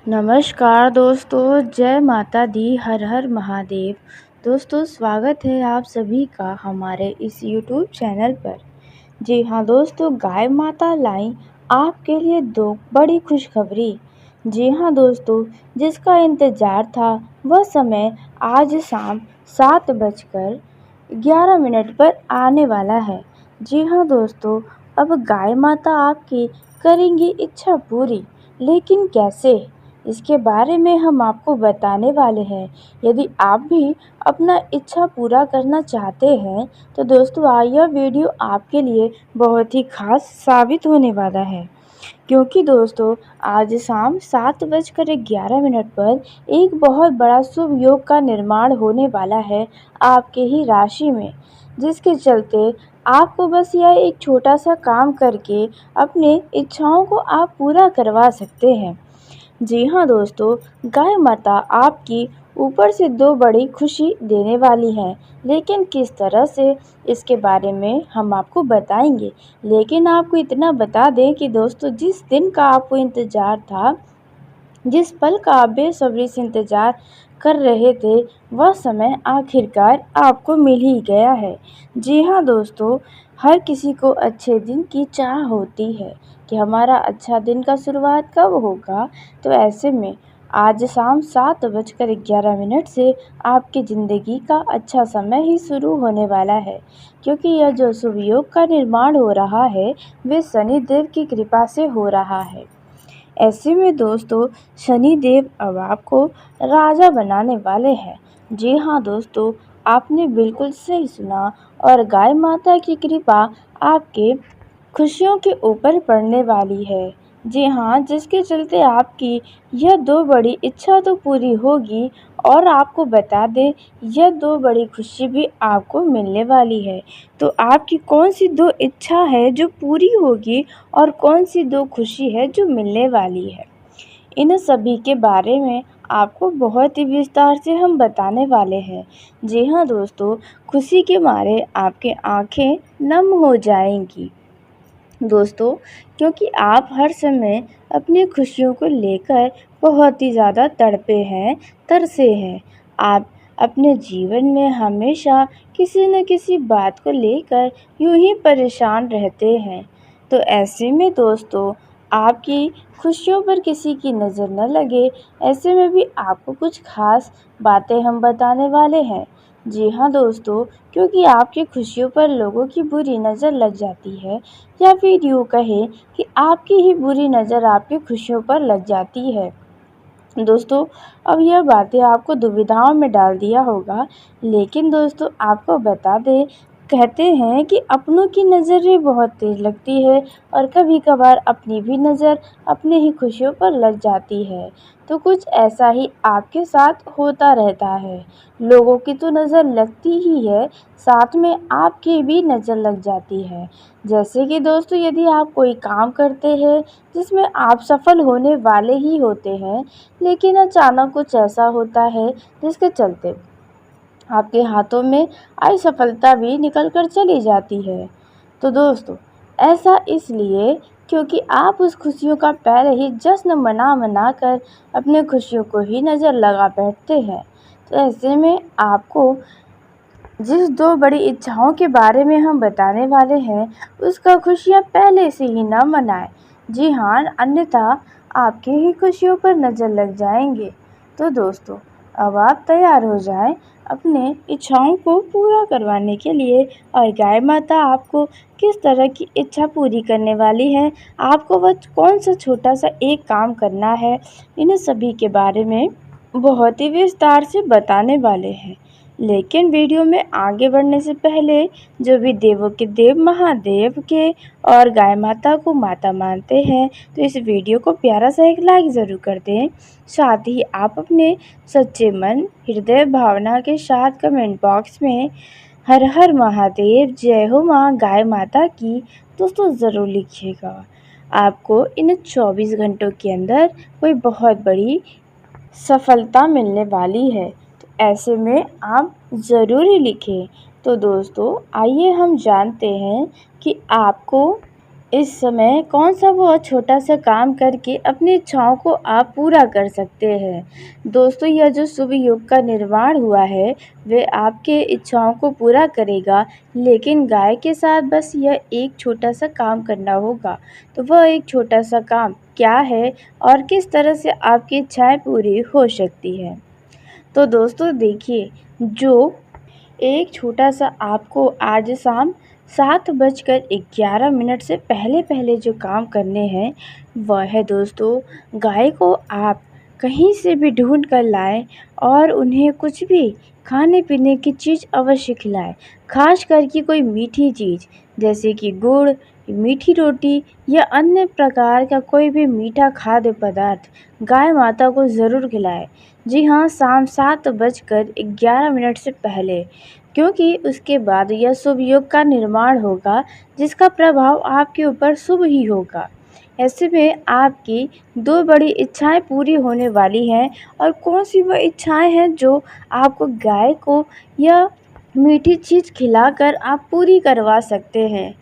नमस्कार दोस्तों, जय माता दी, हर हर महादेव। दोस्तों, स्वागत है आप सभी का हमारे इस यूट्यूब चैनल पर। जी हाँ दोस्तों, गाय माता लाई आपके लिए दो बड़ी खुशखबरी। जी हाँ दोस्तों, जिसका इंतज़ार था वह समय आज शाम 7:11 पर आने वाला है। जी हाँ दोस्तों, अब गाय माता आपकी करेंगी इच्छा पूरी, लेकिन कैसे? इसके बारे में हम आपको बताने वाले हैं। यदि आप भी अपना इच्छा पूरा करना चाहते हैं तो दोस्तों यह वीडियो आपके लिए बहुत ही खास साबित होने वाला है, क्योंकि दोस्तों आज शाम 7:11 पर एक बहुत बड़ा शुभ योग का निर्माण होने वाला है आपके ही राशि में, जिसके चलते आपको बस यह एक छोटा सा काम करके अपने इच्छाओं को आप पूरा करवा सकते हैं। जी हाँ दोस्तों, गाय माता आपकी ऊपर से दो बड़ी खुशी देने वाली है, लेकिन किस तरह से इसके बारे में हम आपको बताएंगे। लेकिन आपको इतना बता दें कि दोस्तों जिस दिन का आपको इंतज़ार था, जिस पल का आप बेसब्री से इंतज़ार कर रहे थे, वह समय आखिरकार आपको मिल ही गया है। जी हाँ दोस्तों, हर किसी को अच्छे दिन की चाह होती है कि हमारा अच्छा दिन का शुरुआत कब होगा। तो ऐसे में आज शाम 7:11 से आपकी ज़िंदगी का अच्छा समय ही शुरू होने वाला है, क्योंकि यह जो शुभ योग का निर्माण हो रहा है वे शनि देव की कृपा से हो रहा है। ऐसे में दोस्तों शनि देव अब आपको राजा बनाने वाले हैं। जी हाँ दोस्तों, आपने बिल्कुल सही सुना, और गाय माता की कृपा आपके खुशियों के ऊपर पड़ने वाली है। जी हाँ, जिसके चलते आपकी यह दो बड़ी इच्छा तो पूरी होगी, और आपको बता दें यह दो बड़ी खुशी भी आपको मिलने वाली है। तो आपकी कौन सी दो इच्छा है जो पूरी होगी और कौन सी दो खुशी है जो मिलने वाली है, इन सभी के बारे में आपको बहुत ही विस्तार से हम बताने वाले हैं। जी हाँ दोस्तों, खुशी के मारे आपकी आंखें नम हो जाएंगी दोस्तों, क्योंकि आप हर समय अपनी खुशियों को लेकर बहुत ही ज़्यादा तड़पे हैं, तरसे हैं। आप अपने जीवन में हमेशा किसी न किसी बात को लेकर यूं ही परेशान रहते हैं। तो ऐसे में दोस्तों आपकी खुशियों पर किसी की नज़र न लगे, ऐसे में भी आपको कुछ खास बातें हम बताने वाले हैं। जी हाँ दोस्तों, क्योंकि आपकी खुशियों पर लोगों की बुरी नज़र लग जाती है, या फिर यूँ कहें कि आपकी ही बुरी नज़र आपकी खुशियों पर लग जाती है। दोस्तों अब यह बातें आपको दुविधाओं में डाल दिया होगा, लेकिन दोस्तों आपको बता दें, कहते हैं कि अपनों की नज़र भी बहुत तेज़ लगती है, और कभी कभार अपनी भी नज़र अपने ही खुशियों पर लग जाती है। तो कुछ ऐसा ही आपके साथ होता रहता है। लोगों की तो नज़र लगती ही है, साथ में आपकी भी नज़र लग जाती है। जैसे कि दोस्तों यदि आप कोई काम करते हैं जिसमें आप सफल होने वाले ही होते हैं, लेकिन अचानक कुछ ऐसा होता है जिसके चलते आपके हाथों में आई सफलता भी निकल कर चली जाती है। तो दोस्तों ऐसा इसलिए क्योंकि आप उस खुशियों का पहले ही जश्न मना मना कर अपने खुशियों को ही नज़र लगा बैठते हैं। तो ऐसे में आपको जिस दो बड़ी इच्छाओं के बारे में हम बताने वाले हैं उसका खुशियाँ पहले से ही ना मनाएं। जी हाँ, अन्यथा आपकी ही खुशियों पर नज़र लग जाएंगे। तो दोस्तों अब आप तैयार हो जाएं अपने इच्छाओं को पूरा करवाने के लिए, और गाय माता आपको किस तरह की इच्छा पूरी करने वाली है, आपको वह कौन सा छोटा सा एक काम करना है, इन सभी के बारे में बहुत ही विस्तार से बताने वाले हैं। लेकिन वीडियो में आगे बढ़ने से पहले जो भी देवों के देव महादेव के और गाय माता को माता मानते हैं, तो इस वीडियो को प्यारा सा एक लाइक ज़रूर कर दें। साथ ही आप अपने सच्चे मन हृदय भावना के साथ कमेंट बॉक्स में हर हर महादेव, जय हो माँ गाय माता की दोस्तों ज़रूर लिखिएगा। आपको इन 24 घंटों के अंदर कोई बहुत बड़ी सफलता मिलने वाली है, तो ऐसे में आप ज़रूर ही लिखें। तो दोस्तों आइए हम जानते हैं कि आपको इस समय कौन-सा वो छोटा-सा काम करके अपनी इच्छाओं को आप पूरा कर सकते हैं। दोस्तों, यह जो शुभ योग का निर्माण हुआ है, वे आपके इच्छाओं को पूरा करेगा, लेकिन गाय के साथ बस यह एक छोटा-सा काम करना होगा। तो वह एक छोटा-सा काम क्या है और किस तरह से आपकी इच्छाएँ पूरी हो सकती हैं? तो दोस्तों देखिए, जो एक छोटा-सा आपको आज शाम 7:11 से पहले-पहले जो काम करने हैं, वह है दोस्तों, गाय को आप कहीं से भी ढूँढ कर लाएँ और उन्हें कुछ भी खाने-पीने की चीज़ अवश्य खिलाएँ। ख़ास कर के कोई मीठी चीज़, जैसे कि गुड़, मीठी रोटी या अन्य प्रकार का कोई भी मीठा खाद्य पदार्थ गाय माता को ज़रूर खिलाएँ। जी हाँ, शाम 7:11 से पहले, क्योंकि उसके बाद यह शुभ योग का निर्माण होगा, जिसका प्रभाव आपके ऊपर शुभ ही होगा। ऐसे में आपकी 2 बड़ी इच्छाएँ पूरी होने वाली हैं, और कौन-सी वह इच्छाएँ हैं जो आपको गाय को यह मीठी चीज़ खिलाकर आप पूरी करवा सकते हैं।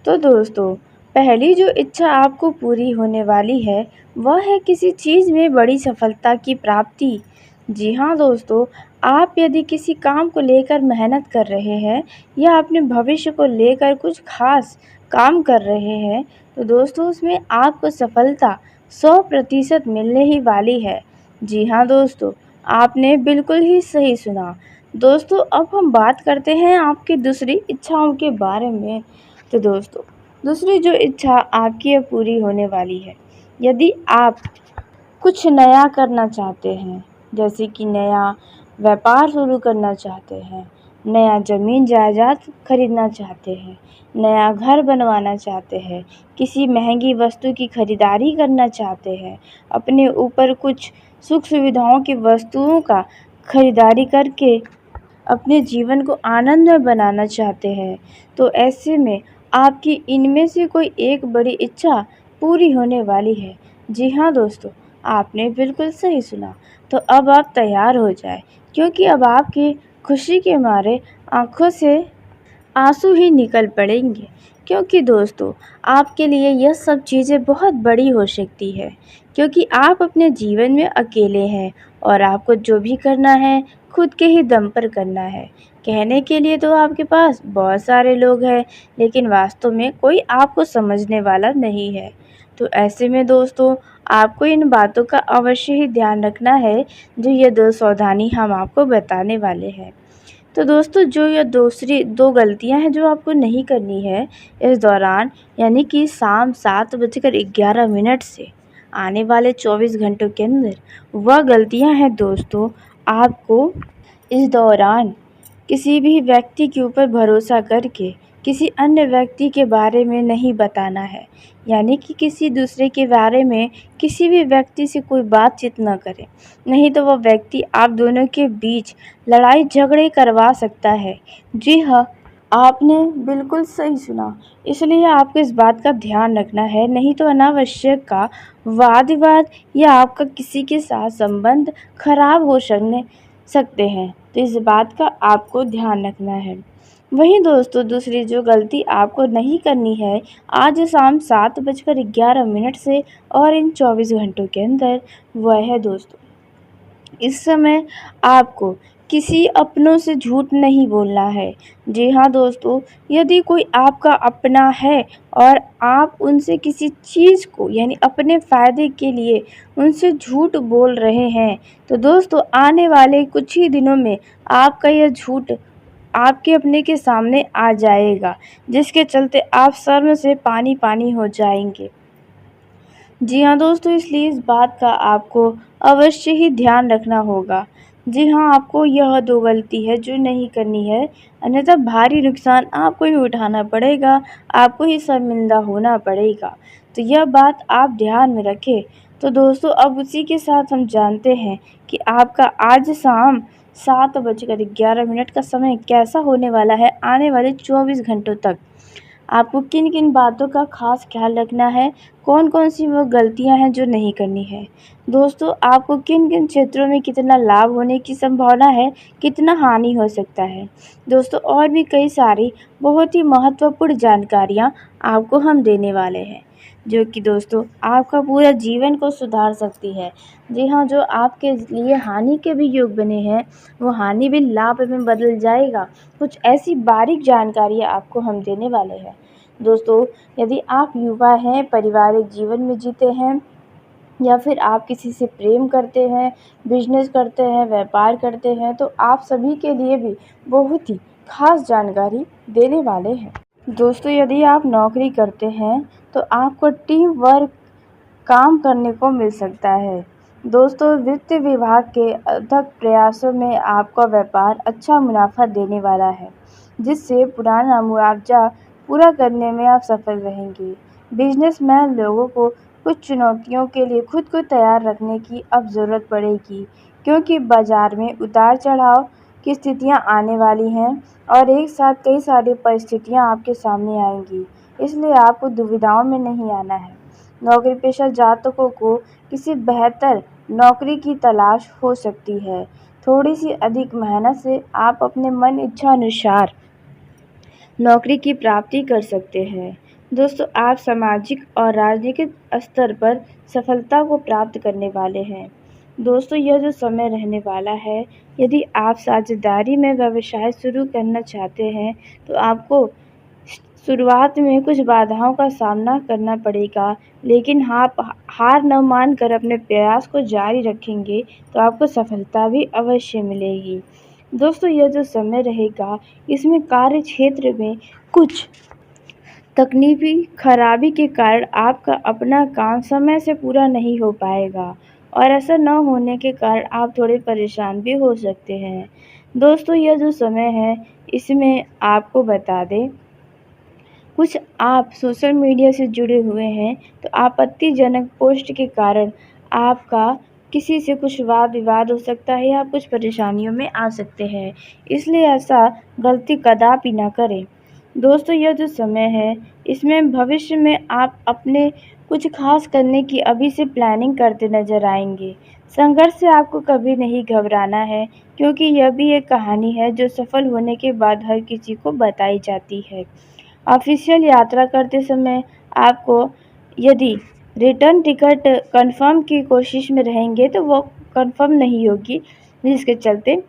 तो दोस्तों, पहली जो इच्छा आपको पूरी होने वाली है, वह है किसी चीज़ में बड़ी सफलता की प्राप्ति। जी हाँ दोस्तों, आप यदि किसी काम को लेकर मेहनत कर रहे हैं या अपने भविष्य को लेकर कुछ ख़ास काम कर रहे हैं, तो दोस्तों उसमें आपको सफलता 100% मिलने ही वाली है। जी हाँ दोस्तों, आपने बिल्कुल ही सही सुना। दोस्तों, अब हम बात करते हैं आपकी दूसरी इच्छाओं के बारे में। तो दोस्तों, दूसरी जो इच्छा आपकी अब पूरी होने वाली है, यदि आप कुछ नया करना चाहते हैं, जैसे कि नया व्यापार शुरू करना चाहते हैं, नया ज़मीन जायदाद खरीदना चाहते हैं, नया घर बनवाना चाहते हैं, किसी महंगी वस्तु की खरीदारी करना चाहते हैं, अपने ऊपर कुछ सुख सुविधाओं की वस्तुओं का खरीदारी करके अपने जीवन को आनंदमय बनाना चाहते हैं, तो ऐसे में आपकी इनमें से कोई एक बड़ी इच्छा पूरी होने वाली है। जी हाँ दोस्तों, आपने बिल्कुल सही सुना। तो अब आप तैयार हो जाएँ, क्योंकि अब आपकी खुशी के मारे आँखों से आंसू ही निकल पड़ेंगे, क्योंकि दोस्तों आपके लिए यह सब चीज़ें बहुत बड़ी हो सकती है, क्योंकि आप अपने जीवन में अकेले हैं और आपको जो भी करना है खुद के ही दम पर करना है। कहने के लिए तो आपके पास बहुत सारे लोग हैं, लेकिन वास्तव में कोई आपको समझने वाला नहीं है। तो ऐसे में दोस्तों, आपको इन बातों का अवश्य ही ध्यान रखना है, जो ये 2 सावधानी हम आपको बताने वाले हैं। तो दोस्तों, जो ये दूसरी 2 गलतियाँ हैं जो आपको नहीं करनी है इस दौरान, यानी कि शाम 7:11 से आने वाले 24 घंटों के अंदर, वह गलतियाँ हैं दोस्तों, आपको इस दौरान किसी भी व्यक्ति के ऊपर भरोसा करके किसी अन्य व्यक्ति के बारे में नहीं बताना है। यानी कि किसी दूसरे के बारे में किसी भी व्यक्ति से कोई बातचीत ना करें, नहीं तो वह व्यक्ति आप दोनों के बीच लड़ाई झगड़े करवा सकता है। जी हाँ, आपने बिल्कुल सही सुना। इसलिए आपको इस बात का ध्यान रखना है, नहीं तो अनावश्यक का वाद-विवाद या आपका किसी के साथ संबंध खराब हो सकते हैं। तो इस बात का आपको ध्यान रखना है। वहीं दोस्तों, दूसरी जो गलती आपको नहीं करनी है आज शाम 7:11 से और इन 24 घंटों के अंदर, वह है दोस्तों, इस समय आपको किसी अपनों से झूठ नहीं बोलना है। जी हाँ दोस्तों, यदि कोई आपका अपना है और आप उनसे किसी चीज़ को, यानी अपने फ़ायदे के लिए उनसे झूठ बोल रहे हैं, तो दोस्तों आने वाले कुछ ही दिनों में आपका यह झूठ आपके अपने के सामने आ जाएगा, जिसके चलते आप शर्म से पानी-पानी हो जाएँगे। जी हाँ दोस्तों, इसलिए इस बात का आपको अवश्य ही ध्यान रखना होगा। जी हाँ, आपको यह 2 गलती है जो नहीं करनी है, अन्यथा भारी नुकसान आपको ही उठाना पड़ेगा, आपको ही शर्मिंदा होना पड़ेगा। तो यह बात आप ध्यान में रखें। तो दोस्तों, अब उसी के साथ हम जानते हैं कि आपका आज शाम 7:11 का समय कैसा होने वाला है आने वाले 24 घंटों तक। आपको किन किन बातों का खास ख्याल रखना है, कौन कौन सी वो गलतियां हैं जो नहीं करनी है। दोस्तों, आपको किन किन क्षेत्रों में कितना लाभ होने की संभावना है, कितना हानि हो सकता है। दोस्तों, और भी कई सारी बहुत ही महत्वपूर्ण जानकारियां आपको हम देने वाले हैं, जो कि दोस्तों आपका पूरा जीवन को सुधार सकती है। जी हाँ, जो आपके लिए हानि के भी योग बने हैं, वो हानि भी लाभ में बदल जाएगा। कुछ ऐसी बारीक जानकारियाँ आपको हम देने वाले हैं। दोस्तों, यदि आप युवा हैं, पारिवारिक जीवन में जीते हैं, या फिर आप किसी से प्रेम करते हैं, बिजनेस करते हैं, व्यापार करते हैं, तो आप सभी के लिए भी बहुत ही खास जानकारी देने वाले हैं। दोस्तों, यदि आप नौकरी करते हैं तो आपको टीम वर्क काम करने को मिल सकता है। दोस्तों, वित्त विभाग के अथक प्रयासों में आपका व्यापार अच्छा मुनाफा देने वाला है, जिससे पुराना मुआवजा पूरा करने में आप सफल रहेंगे। बिजनेसमैन लोगों को कुछ चुनौतियों के लिए खुद को तैयार रखने की अब ज़रूरत पड़ेगी, क्योंकि बाजार में उतार चढ़ाव की स्थितियां आने वाली हैं और एक साथ कई सारी परिस्थितियां आपके सामने आएंगी, इसलिए आपको दुविधाओं में नहीं आना है। नौकरी पेशा जातकों को किसी बेहतर नौकरी की तलाश हो सकती है। थोड़ी सी अधिक मेहनत से आप अपने मन इच्छा अनुसार नौकरी की प्राप्ति कर सकते हैं। दोस्तों, आप सामाजिक और राजनीतिक स्तर पर सफलता को प्राप्त करने वाले हैं। दोस्तों, यह जो समय रहने वाला है, यदि आप साझेदारी में व्यवसाय शुरू करना चाहते हैं तो आपको शुरुआत में कुछ बाधाओं का सामना करना पड़ेगा, लेकिन आप हार न मानकर अपने प्रयास को जारी रखेंगे तो आपको सफलता भी अवश्य मिलेगी। दोस्तों, यह जो समय रहेगा, इसमें कार्य क्षेत्र में कुछ तकनीकी खराबी के कारण आपका अपना काम समय से पूरा नहीं हो पाएगा, और ऐसा न होने के कारण आप थोड़े परेशान भी हो सकते हैं। दोस्तों, यह जो समय है, इसमें आपको बता दें, कुछ आप सोशल मीडिया से जुड़े हुए हैं तो आपत्तिजनक पोस्ट के कारण आपका किसी से कुछ वाद विवाद हो सकता है या कुछ परेशानियों में आ सकते हैं, इसलिए ऐसा गलती कदापि ना करें। दोस्तों, यह जो समय है, इसमें भविष्य में आप अपने कुछ खास करने की अभी से प्लानिंग करते नजर आएंगे। संघर्ष से आपको कभी नहीं घबराना है, क्योंकि यह भी एक कहानी है जो सफल होने के बाद हर किसी को बताई जाती है। ऑफिशियल यात्रा करते समय आपको यदि रिटर्न टिकट कंफर्म की कोशिश में रहेंगे तो वो कंफर्म नहीं होगी, जिसके चलते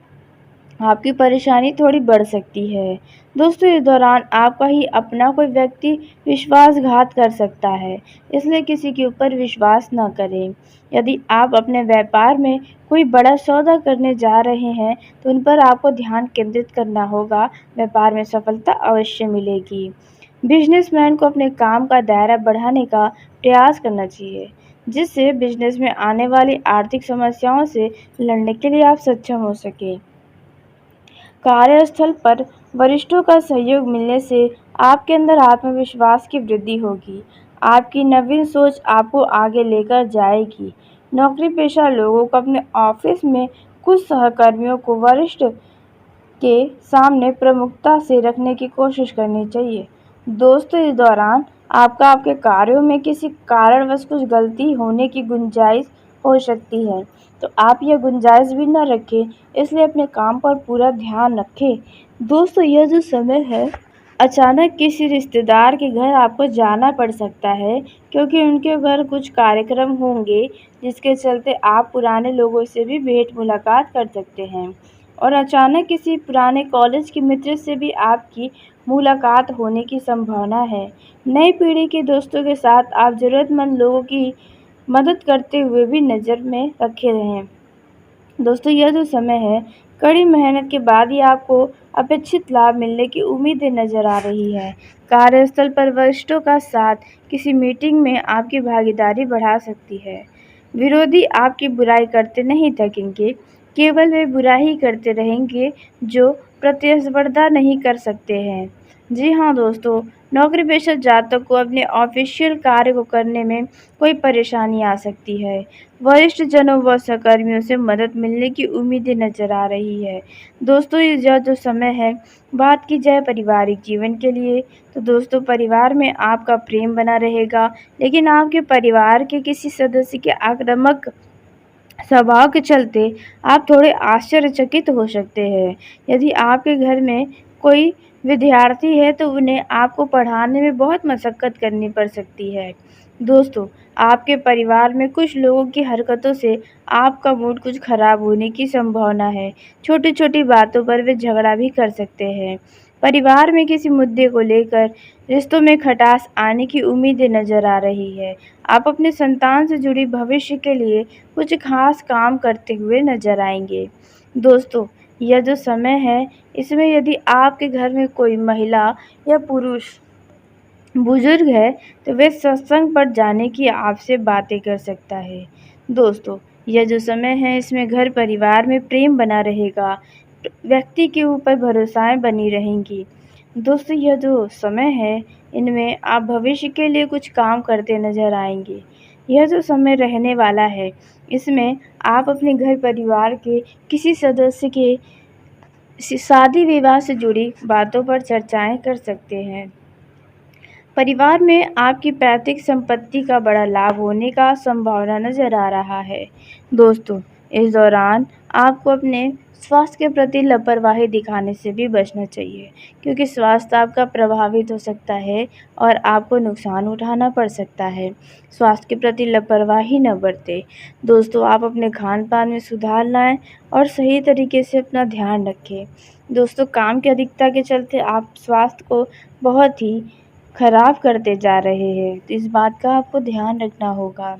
आपकी परेशानी थोड़ी बढ़ सकती है। दोस्तों, इस दौरान आपका ही अपना कोई व्यक्ति विश्वासघात कर सकता है, इसलिए किसी के ऊपर विश्वास न करें। यदि आप अपने व्यापार में कोई बड़ा सौदा करने जा रहे हैं तो उन पर आपको ध्यान केंद्रित करना होगा, व्यापार में सफलता अवश्य मिलेगी। बिजनेसमैन को अपने काम का दायरा बढ़ाने का प्रयास करना चाहिए, जिससे बिजनेस में आने वाली आर्थिक समस्याओं से लड़ने के लिए आप सक्षम हो सकें। कार्यस्थल पर वरिष्ठों का सहयोग मिलने से आपके अंदर आत्मविश्वास की वृद्धि होगी। आपकी नवीन सोच आपको आगे लेकर जाएगी। नौकरी पेशा लोगों को अपने ऑफिस में कुछ सहकर्मियों को वरिष्ठ के सामने प्रमुखता से रखने की कोशिश करनी चाहिए। दोस्तों, इस दौरान आपके कार्यों में किसी कारणवश कुछ गलती होने की गुंजाइश हो सकती है, तो आप यह गुंजाइश भी न रखें, इसलिए अपने काम पर पूरा ध्यान रखें। दोस्तों, यह जो समय है, अचानक किसी रिश्तेदार के घर आपको जाना पड़ सकता है, क्योंकि उनके घर कुछ कार्यक्रम होंगे, जिसके चलते आप पुराने लोगों से भी भेंट मुलाकात कर सकते हैं, और अचानक किसी पुराने कॉलेज के मित्र से भी आपकी मुलाकात होने की संभावना है। नई पीढ़ी के दोस्तों के साथ आप ज़रूरतमंद लोगों की मदद करते हुए भी नज़र में रखे रहें। दोस्तों, यह जो समय है, कड़ी मेहनत के बाद ही आपको अपेक्षित लाभ मिलने की उम्मीदें नज़र आ रही है। कार्यस्थल पर वरिष्ठों का साथ किसी मीटिंग में आपकी भागीदारी बढ़ा सकती है। विरोधी आपकी बुराई करते नहीं थकेंगे, केवल वे बुराई ही करते रहेंगे जो प्रतिस्पर्धा नहीं कर सकते हैं। जी हाँ दोस्तों, नौकरी-पेशा जातक को अपने ऑफ़िशियल कार्य को करने में कोई परेशानी आ सकती है। वरिष्ठ जनों व सहकर्मियों से मदद मिलने की उम्मीदें नज़र आ रही है। दोस्तों, ये जो समय है, बात की जाए पारिवारिक जीवन के लिए, तो दोस्तों परिवार में आपका प्रेम बना रहेगा, लेकिन आपके परिवार के किसी सदस्य के आक्रामक स्वभाव के चलते आप थोड़े आश्चर्यचकित हो सकते हैं। यदि आपके घर में कोई विद्यार्थी है तो उन्हें आपको पढ़ाने में बहुत मशक्कत करनी पड़ सकती है। दोस्तों, आपके परिवार में कुछ लोगों की हरकतों से आपका मूड कुछ खराब होने की संभावना है। छोटी-छोटी बातों पर वे झगड़ा भी कर सकते हैं। परिवार में किसी मुद्दे को लेकर रिश्तों में खटास आने की उम्मीदें नज़र आ रही है। आप अपने संतान से जुड़ी भविष्य के लिए कुछ खास काम करते हुए नज़र आएँगे। दोस्तों, यह जो समय है, इसमें यदि आपके घर में कोई महिला या पुरुष बुजुर्ग है, तो वे सत्संग पर जाने की आपसे बातें कर सकता है। दोस्तों, यह जो समय है, इसमें घर परिवार में प्रेम बना रहेगा, व्यक्ति के ऊपर भरोसाएँ बनी रहेंगी। दोस्तों, यह जो समय है, इनमें आप भविष्य के लिए कुछ काम करते नज़र आएँगे। यह जो समय रहने वाला है, इसमें आप अपने घर परिवार के किसी सदस्य के शादी-विवाह से जुड़ी बातों पर चर्चाएँ कर सकते हैं। परिवार में आपकी पैतृक संपत्ति का बड़ा लाभ होने का संभावना नज़र आ रहा है। दोस्तों, इस दौरान आपको अपने स्वास्थ्य के प्रति लापरवाही दिखाने से भी बचना चाहिए, क्योंकि स्वास्थ्य आपका प्रभावित हो सकता है और आपको नुकसान उठाना पड़ सकता है। स्वास्थ्य के प्रति लापरवाही न बरतें। दोस्तों, आप अपने खान-पान में सुधार लाएँ और सही तरीके से अपना ध्यान रखें। दोस्तों, काम की अधिकता के चलते आप स्वास्थ्य को बहुत ही खराब करते जा रहे हैं, तो इस बात का आपको ध्यान रखना होगा।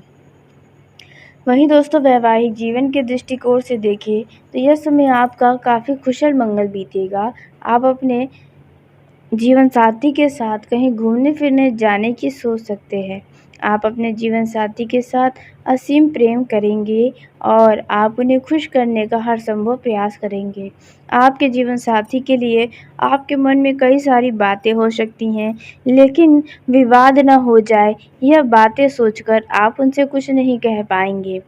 वहीं दोस्तों, वैवाहिक जीवन के दृष्टिकोण से देखें तो यह समय आपका काफ़ी कुशल-मंगल बीतेगा। आप अपने जीवनसाथी के साथ कहीं घूमने-फिरने जाने की सोच सकते हैं। आप अपने जीवनसाथी के साथ असीम प्रेम करेंगे और आप उन्हें खुश करने का हर संभव प्रयास करेंगे। आपके जीवनसाथी के लिए आपके मन में कई सारी बातें हो सकती हैं, लेकिन विवाद ना हो जाए, यह बातें सोचकर आप उनसे कुछ नहीं कह पाएँगे।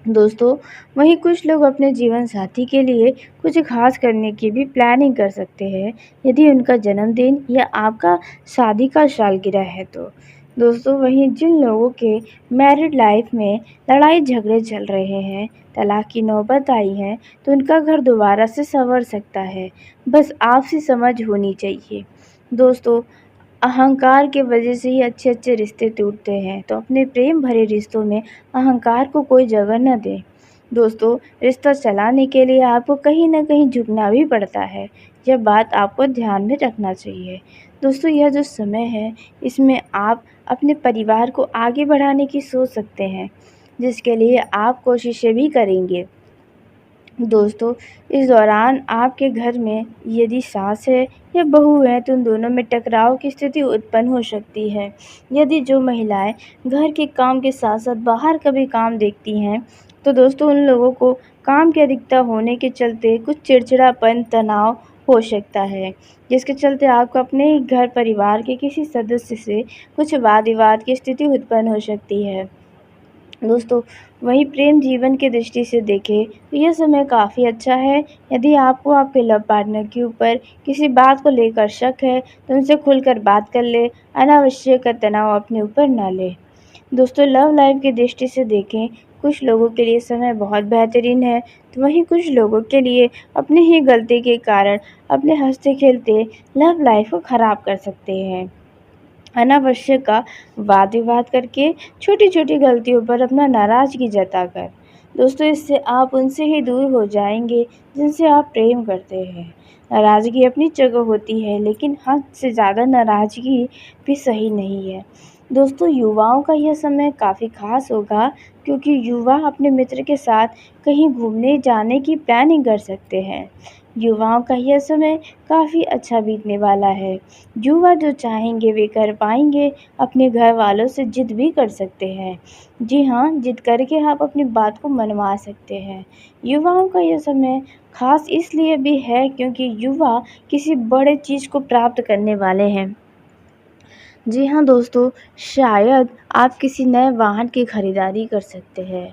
दोस्तों, वहीं कुछ लोग अपने जीवन साथी के लिए कुछ खास करने की भी प्लानिंग कर सकते हैं, यदि उनका जन्मदिन या आपका शादी का सालगिरह है तो। दोस्तों, वहीं जिन लोगों के मैरिड लाइफ में लड़ाई झगड़े चल रहे हैं, तलाक की नौबत आई है, तो उनका घर दोबारा से संवर सकता है। बस आपसी समझ होनी चाहिए। दोस्तों, अहंकार के वजह से ही अच्छे-अच्छे रिश्ते टूटते हैं, तो अपने प्रेम भरे रिश्तों में अहंकार को कोई जगह न दें। दोस्तों, रिश्ता चलाने के लिए आपको कहीं न कहीं झुकना भी पड़ता है, यह बात आपको ध्यान में रखना चाहिए। दोस्तों, यह जो समय है, इसमें आप अपने परिवार को आगे बढ़ाने की सोच सकते हैं, जिसके लिए आप कोशिशें भी करेंगे। दोस्तों, इस दौरान आपके घर में यदि सास है या बहू है तो उन दोनों में टकराव की स्थिति उत्पन्न हो सकती है। यदि जो महिलाएं घर के काम के साथ-साथ बाहर का भी काम देखती हैं, तो दोस्तों उन लोगों को काम की अधिकता होने के चलते कुछ चिड़चिड़ापन, तनाव हो सकता है, जिसके चलते आपको अपने ही घर परिवार के किसी सदस्य से कुछ वाद-विवाद की स्थिति उत्पन्न हो सकती है। दोस्तों, वहीं प्रेम जीवन की दृष्टि से देखें तो यह समय काफ़ी अच्छा है। यदि आपको आपके लव पार्टनर के ऊपर किसी बात को लेकर शक है, तो उनसे खुलकर बात कर लें, अनावश्यक तनाव अपने ऊपर ना लें। दोस्तों, लव लाइफ की दृष्टि से देखें, कुछ लोगों के लिए समय बहुत बेहतरीन है, तो वहीं कुछ लोगों के लिए अपनी ही गलती के कारण अपने हँसते-खेलते लव लाइफ को ख़राब कर सकते हैं। अनावश्यक का वाद-विवाद करके, छोटी-छोटी गलतियों पर अपना नाराज़गी जताकर। दोस्तों, इससे आप उनसे ही दूर हो जाएँगे जिनसे आप प्रेम करते हैं। नाराज़गी अपनी जगह होती है, लेकिन हद से ज़्यादा नाराज़गी भी सही नहीं है। दोस्तों, युवाओं का यह समय काफ़ी ख़ास होगा, क्योंकि युवा अपने मित्र के साथ कहीं घूमने जाने की प्लानिंग कर सकते हैं। युवाओं का यह समय काफ़ी अच्छा बीतने वाला है। युवा जो चाहेंगे वे कर पाएंगे, अपने घर वालों से जिद भी कर सकते हैं। जी हाँ, जिद करके आप अपनी बात को मनवा सकते हैं। युवाओं का यह समय खास इसलिए भी है क्योंकि युवा किसी बड़े चीज़ को प्राप्त करने वाले हैं। जी हाँ दोस्तों, शायद आप किसी नए वाहन की खरीदारी कर सकते हैं।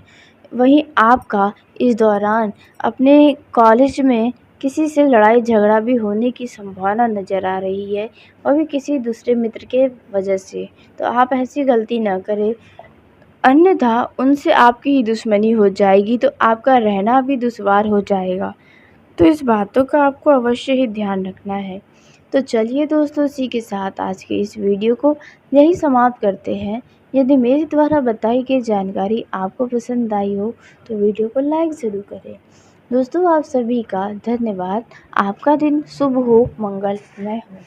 वहीं आपका इस दौरान अपने कॉलेज में किसी से लड़ाई झगड़ा भी होने की संभावना नज़र आ रही है, और भी किसी दूसरे मित्र के वजह से। तो आप ऐसी गलती ना करें, अन्यथा उनसे आपकी ही दुश्मनी हो जाएगी, तो आपका रहना भी दुश्वार हो जाएगा। तो इस बातों का आपको अवश्य ही ध्यान रखना है। तो चलिए दोस्तों, इसी के साथ आज के इस वीडियो को यही समाप्त करते हैं। यदि मेरे द्वारा बताई गई जानकारी आपको पसंद आई हो तो वीडियो को लाइक ज़रूर करें। दोस्तों, आप सभी का धन्यवाद। आपका दिन शुभ हो, मंगलमय हो।